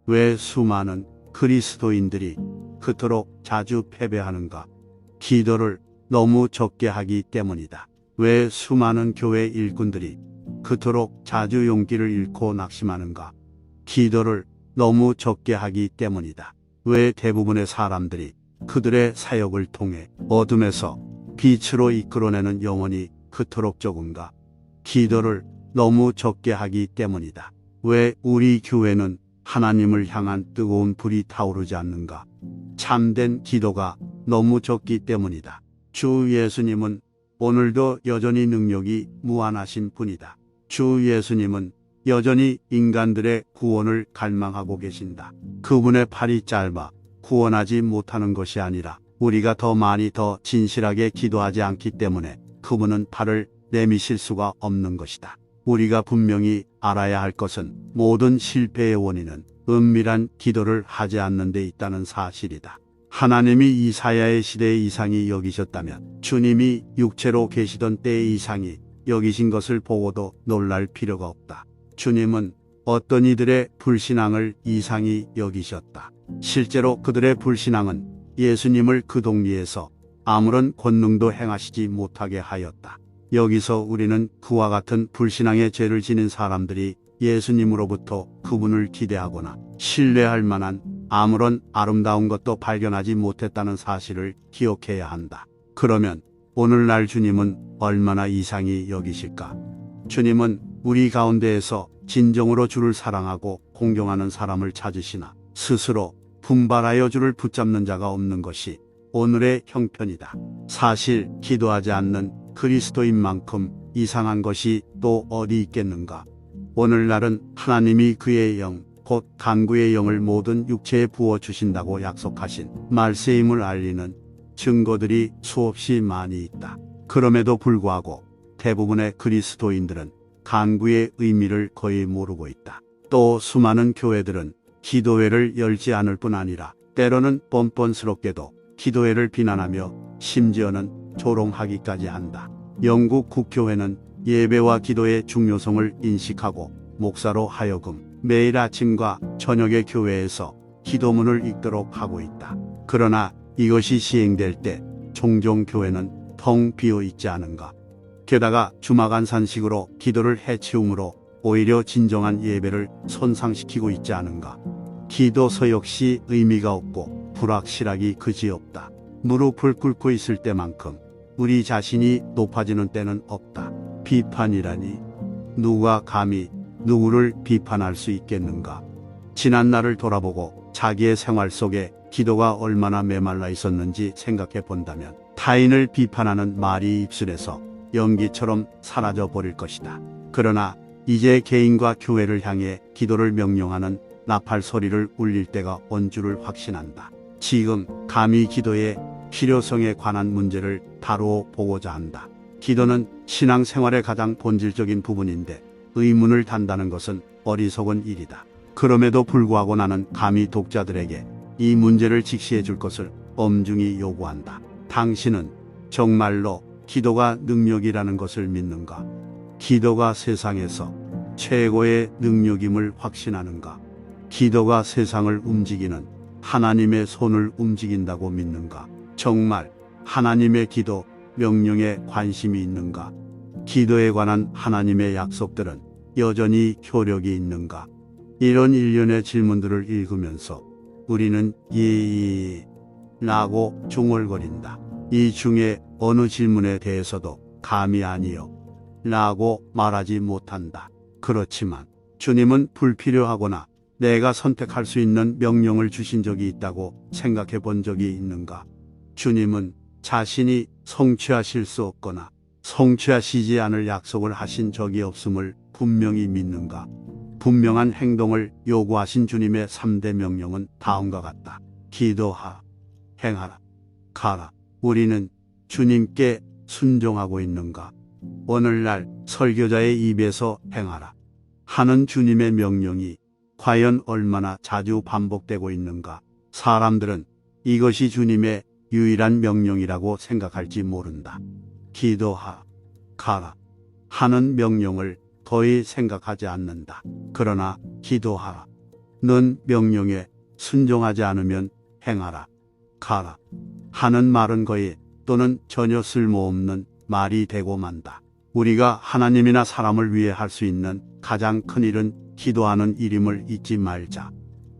왜 수많은 그리스도인들이 그토록 자주 패배하는가? 기도를 너무 적게 하기 때문이다. 왜 수많은 교회 일꾼들이 그토록 자주 용기를 잃고 낙심하는가? 기도를 너무 적게 하기 때문이다. 왜 대부분의 사람들이 그들의 사역을 통해 어둠에서 빛으로 이끌어내는 영혼이 그토록 적은가? 기도를 너무 적게 하기 때문이다. 왜 우리 교회는 하나님을 향한 뜨거운 불이 타오르지 않는가? 참된 기도가 너무 적기 때문이다. 주 예수님은 오늘도 여전히 능력이 무한하신 분이다. 주 예수님은 여전히 인간들의 구원을 갈망하고 계신다. 그분의 팔이 짧아 구원하지 못하는 것이 아니라 우리가 더 많이 더 진실하게 기도하지 않기 때문에 그분은 팔을 내미실 수가 없는 것이다. 우리가 분명히 알아야 할 것은 모든 실패의 원인은 은밀한 기도를 하지 않는 데 있다는 사실이다. 하나님이 이사야의 시대의 이상히 여기셨다면 주님이 육체로 계시던 때의 이상히 여기신 것을 보고도 놀랄 필요가 없다. 주님은 어떤 이들의 불신앙을 이상히 여기셨다. 실제로 그들의 불신앙은 예수님을 그 동리에서 아무런 권능도 행하시지 못하게 하였다. 여기서 우리는 그와 같은 불신앙의 죄를 지닌 사람들이 예수님으로부터 그분을 기대하거나 신뢰할 만한 아무런 아름다운 것도 발견하지 못했다는 사실을 기억해야 한다. 그러면 오늘날 주님은 얼마나 이상히 여기실까? 주님은 우리 가운데에서 진정으로 주를 사랑하고 공경하는 사람을 찾으시나 스스로 분발하여 주를 붙잡는 자가 없는 것이 오늘의 형편이다. 사실 기도하지 않는 그리스도인만큼 이상한 것이 또 어디 있겠는가? 오늘날은 하나님이 그의 영, 곧 간구의 영을 모든 육체에 부어주신다고 약속하신 말세임을 알리는 증거들이 수없이 많이 있다. 그럼에도 불구하고 대부분의 그리스도인들은 간구의 의미를 거의 모르고 있다. 또 수많은 교회들은 기도회를 열지 않을 뿐 아니라 때로는 뻔뻔스럽게도 기도회를 비난하며 심지어는 조롱하기까지 한다. 영국 국교회는 예배와 기도의 중요성을 인식하고 목사로 하여금 매일 아침과 저녁에 교회에서 기도문을 읽도록 하고 있다. 그러나 이것이 시행될 때 종종 교회는 텅 비어 있지 않은가? 게다가 주마간산식으로 기도를 해치움으로 오히려 진정한 예배를 손상시키고 있지 않은가? 기도서 역시 의미가 없고 불확실하기 그지없다. 무릎을 꿇고 있을 때만큼 우리 자신이 높아지는 때는 없다. 비판이라니 누가 감히 누구를 비판할 수 있겠는가? 지난 날을 돌아보고 자기의 생활 속에 기도가 얼마나 메말라 있었는지 생각해 본다면 타인을 비판하는 말이 입술에서 연기처럼 사라져 버릴 것이다. 그러나 이제 개인과 교회를 향해 기도를 명령하는 나팔 소리를 울릴 때가 온 줄을 확신한다. 지금 감히 기도의 필요성에 관한 문제를 다루어 보고자 한다. 기도는 신앙생활의 가장 본질적인 부분인데 의문을 단다는 것은 어리석은 일이다. 그럼에도 불구하고 나는 감히 독자들에게 이 문제를 직시해 줄 것을 엄중히 요구한다. 당신은 정말로 기도가 능력이라는 것을 믿는가? 기도가 세상에서 최고의 능력임을 확신하는가? 기도가 세상을 움직이는 하나님의 손을 움직인다고 믿는가? 정말 하나님의 기도 명령에 관심이 있는가? 기도에 관한 하나님의 약속들은 여전히 효력이 있는가? 이런 일련의 질문들을 읽으면서 우리는 라고 중얼거린다. 이 중에 어느 질문에 대해서도 감히 아니요 라고 말하지 못한다. 그렇지만 주님은 불필요하거나 내가 선택할 수 있는 명령을 주신 적이 있다고 생각해 본 적이 있는가? 주님은 자신이 성취하실 수 없거나 성취하시지 않을 약속을 하신 적이 없음을 분명히 믿는가? 분명한 행동을 요구하신 주님의 3대 명령은 다음과 같다. 기도하, 행하라, 가라. 우리는 주님께 순종하고 있는가? 오늘날 설교자의 입에서 행하라 하는 주님의 명령이 과연 얼마나 자주 반복되고 있는가? 사람들은 이것이 주님의 유일한 명령이라고 생각할지 모른다. 기도하, 가라 하는 명령을 거의 생각하지 않는다. 그러나 기도하라, 넌 명령에 순종하지 않으면 행하라, 가라 하는 말은 거의 또는 전혀 쓸모없는 말이 되고 만다. 우리가 하나님이나 사람을 위해 할 수 있는 가장 큰 일은 기도하는 일임을 잊지 말자.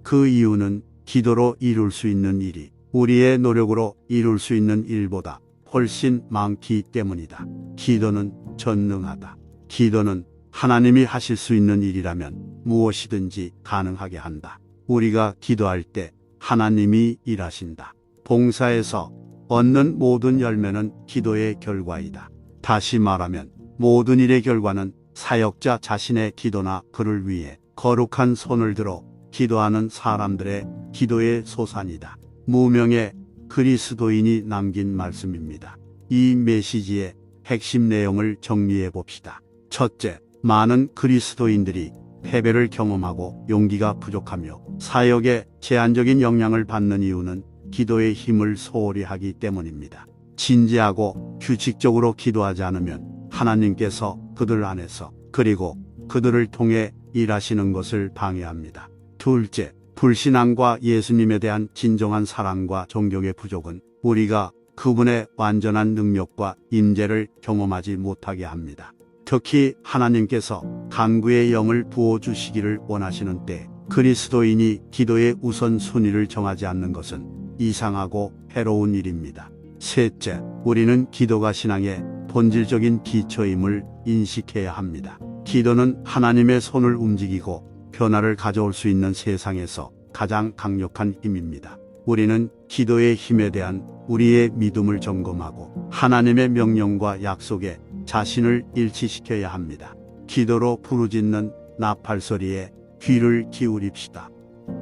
그 이유는 기도로 이룰 수 있는 일이 우리의 노력으로 이룰 수 있는 일보다 훨씬 많기 때문이다. 기도는 전능하다. 기도는 하나님이 하실 수 있는 일이라면 무엇이든지 가능하게 한다. 우리가 기도할 때 하나님이 일하신다. 봉사에서 얻는 모든 열매는 기도의 결과이다. 다시 말하면 모든 일의 결과는 사역자 자신의 기도나 그를 위해 거룩한 손을 들어 기도하는 사람들의 기도의 소산이다. 무명의 그리스도인이 남긴 말씀입니다. 이 메시지의 핵심 내용을 정리해 봅시다. 첫째, 많은 그리스도인들이 패배를 경험하고 용기가 부족하며 사역에 제한적인 영향을 받는 이유는 기도의 힘을 소홀히 하기 때문입니다. 진지하고 규칙적으로 기도하지 않으면 하나님께서 그들 안에서 그리고 그들을 통해 일하시는 것을 방해합니다. 둘째, 불신앙과 예수님에 대한 진정한 사랑과 존경의 부족은 우리가 그분의 완전한 능력과 임재를 경험하지 못하게 합니다. 특히 하나님께서 간구의 영을 부어주시기를 원하시는 때 그리스도인이 기도의 우선순위를 정하지 않는 것은 이상하고 해로운 일입니다. 셋째, 우리는 기도가 신앙의 본질적인 기초임을 인식해야 합니다. 기도는 하나님의 손을 움직이고 변화를 가져올 수 있는 세상에서 가장 강력한 힘입니다. 우리는 기도의 힘에 대한 우리의 믿음을 점검하고 하나님의 명령과 약속에 자신을 일치시켜야 합니다. 기도로 부르짖는 나팔 소리에 귀를 기울입시다.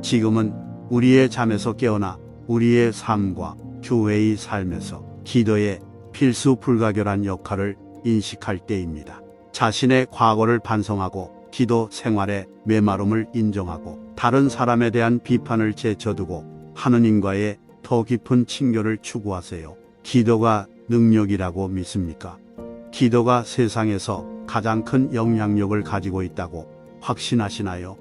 지금은 우리의 잠에서 깨어나 우리의 삶과 교회의 삶에서 기도의 필수 불가결한 역할을 인식할 때입니다. 자신의 과거를 반성하고 기도 생활의 메마름을 인정하고 다른 사람에 대한 비판을 제쳐두고 하느님과의 더 깊은 친교를 추구하세요. 기도가 능력이라고 믿습니까? 기도가 세상에서 가장 큰 영향력을 가지고 있다고 확신하시나요?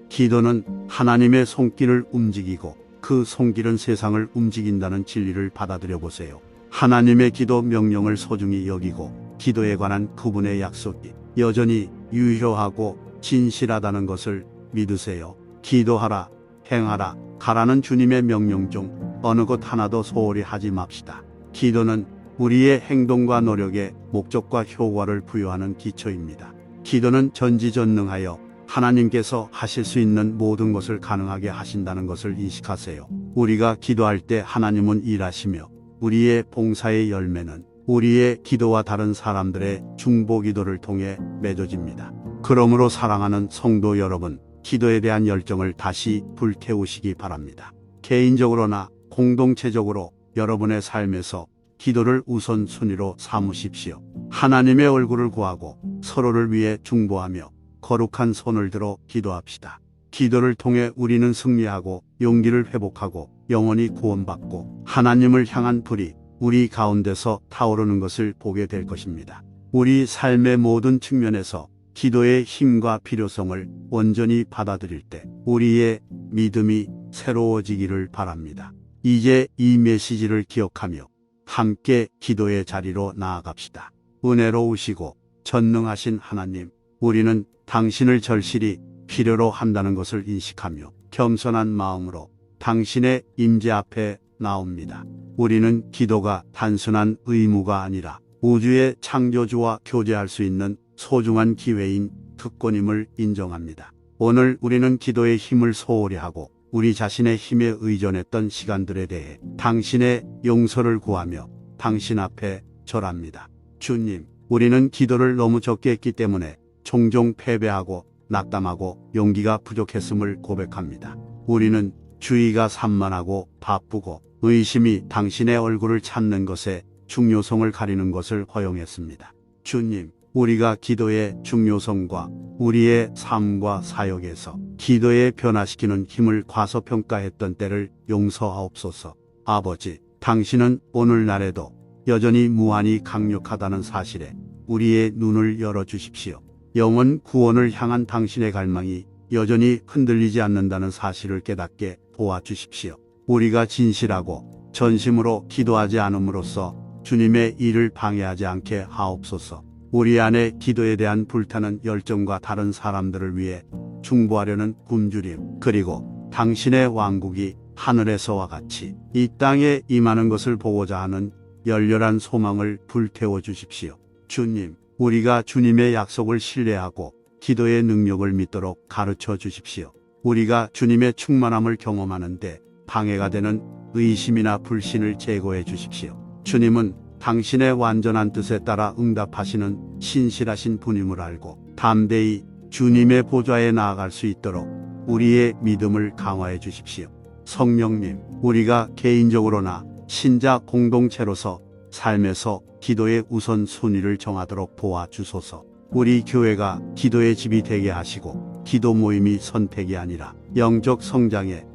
기도는 하나님의 손길을 움직이고 그 손길은 세상을 움직인다는 진리를 받아들여 보세요. 하나님의 기도 명령을 소중히 여기고 기도에 관한 그분의 약속이 여전히 유효하고 진실하다는 것을 믿으세요. 기도하라, 행하라, 가라는 주님의 명령 중 어느 것 하나도 소홀히 하지 맙시다. 기도는 우리의 행동과 노력에 목적과 효과를 부여하는 기초입니다. 기도는 전지전능하여 하나님께서 하실 수 있는 모든 것을 가능하게 하신다는 것을 인식하세요. 우리가 기도할 때 하나님은 일하시며 우리의 봉사의 열매는 우리의 기도와 다른 사람들의 중보 기도를 통해 맺어집니다. 그러므로 사랑하는 성도 여러분, 기도에 대한 열정을 다시 불태우시기 바랍니다. 개인적으로나 공동체적으로 여러분의 삶에서 기도를 우선순위로 삼으십시오. 하나님의 얼굴을 구하고 서로를 위해 중보하며 거룩한 손을 들어 기도합시다. 기도를 통해 우리는 승리하고 용기를 회복하고 영원히 구원받고 하나님을 향한 불이 우리 가운데서 타오르는 것을 보게 될 것입니다. 우리 삶의 모든 측면에서 기도의 힘과 필요성을 온전히 받아들일 때 우리의 믿음이 새로워지기를 바랍니다. 이제 이 메시지를 기억하며 함께 기도의 자리로 나아갑시다. 은혜로우시고 전능하신 하나님, 우리는 당신을 절실히 필요로 한다는 것을 인식하며 겸손한 마음으로 당신의 임재 앞에 나옵니다. 우리는 기도가 단순한 의무가 아니라 우주의 창조주와 교제할 수 있는 소중한 기회인 특권임을 인정합니다. 오늘 우리는 기도의 힘을 소홀히 하고 우리 자신의 힘에 의존했던 시간들에 대해 당신의 용서를 구하며 당신 앞에 절합니다. 주님, 우리는 기도를 너무 적게 했기 때문에 종종 패배하고 낙담하고 용기가 부족했음을 고백합니다. 우리는 주의가 산만하고 바쁘고 의심이 당신의 얼굴을 찾는 것에 중요성을 가리는 것을 허용했습니다. 주님, 우리가 기도의 중요성과 우리의 삶과 사역에서 기도에 변화시키는 힘을 과소평가했던 때를 용서하옵소서. 아버지, 당신은 오늘날에도 여전히 무한히 강력하다는 사실에 우리의 눈을 열어주십시오. 영원 구원을 향한 당신의 갈망이 여전히 흔들리지 않는다는 사실을 깨닫게 도와주십시오. 우리가 진실하고 전심으로 기도하지 않음으로써 주님의 일을 방해하지 않게 하옵소서. 우리 안에 기도에 대한 불타는 열정과 다른 사람들을 위해 중보하려는 굶주림, 그리고 당신의 왕국이 하늘에서와 같이 이 땅에 임하는 것을 보고자 하는 열렬한 소망을 불태워 주십시오. 주님, 우리가 주님의 약속을 신뢰하고 기도의 능력을 믿도록 가르쳐 주십시오. 우리가 주님의 충만함을 경험하는데 방해가 되는 의심이나 불신을 제거해 주십시오. 주님은 당신의 완전한 뜻에 따라 응답하시는 신실하신 분임을 알고 담대히 주님의 보좌에 나아갈 수 있도록 우리의 믿음을 강화해 주십시오. 성령님, 우리가 개인적으로나 신자 공동체로서 삶에서 기도의 우선순위를 정하도록 도와주소서. 우리 교회가 기도의 집이 되게 하시고 기도 모임이 선택이 아니라 영적 성장의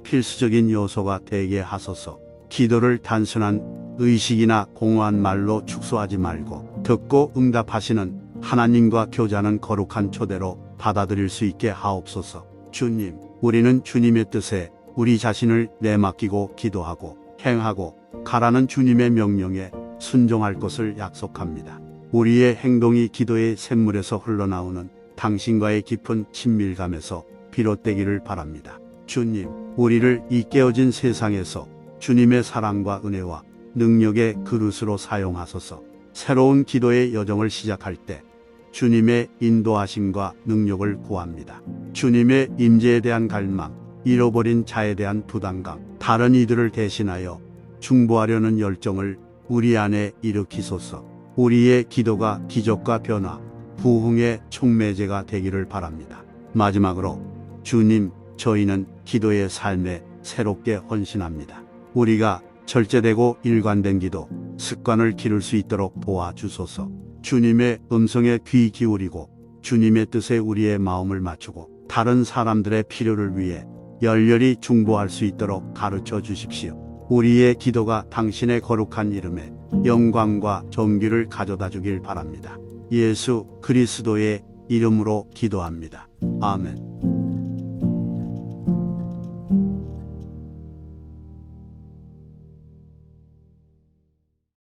필수적인 요소가 되게 하소서. 기도를 단순한 의식이나 공허한 말로 축소하지 말고 듣고 응답하시는 하나님과 교제하는 거룩한 초대로 받아들일 수 있게 하옵소서. 주님, 우리는 주님의 뜻에 우리 자신을 내맡기고 기도하고 행하고 가라는 주님의 명령에 순종할 것을 약속합니다. 우리의 행동이 기도의 샘물에서 흘러나오는 당신과의 깊은 친밀감에서 비롯되기를 바랍니다. 주님, 우리를 이 깨어진 세상에서 주님의 사랑과 은혜와 능력의 그릇으로 사용하소서. 새로운 기도의 여정을 시작할 때 주님의 인도하심과 능력을 구합니다. 주님의 임재에 대한 갈망, 잃어버린 자에 대한 부담감, 다른 이들을 대신하여 중보하려는 열정을 우리 안에 일으키소서. 우리의 기도가 기적과 변화, 부흥의 촉매제가 되기를 바랍니다. 마지막으로 주님, 저희는 기도의 삶에 새롭게 헌신합니다. 우리가 절제되고 일관된 기도, 습관을 기를 수 있도록 도와주소서. 주님의 음성에 귀 기울이고 주님의 뜻에 우리의 마음을 맞추고 다른 사람들의 필요를 위해 열렬히 중보할 수 있도록 가르쳐 주십시오. 우리의 기도가 당신의 거룩한 이름에 영광과 존귀를 가져다 주길 바랍니다. 예수 그리스도의 이름으로 기도합니다. 아멘.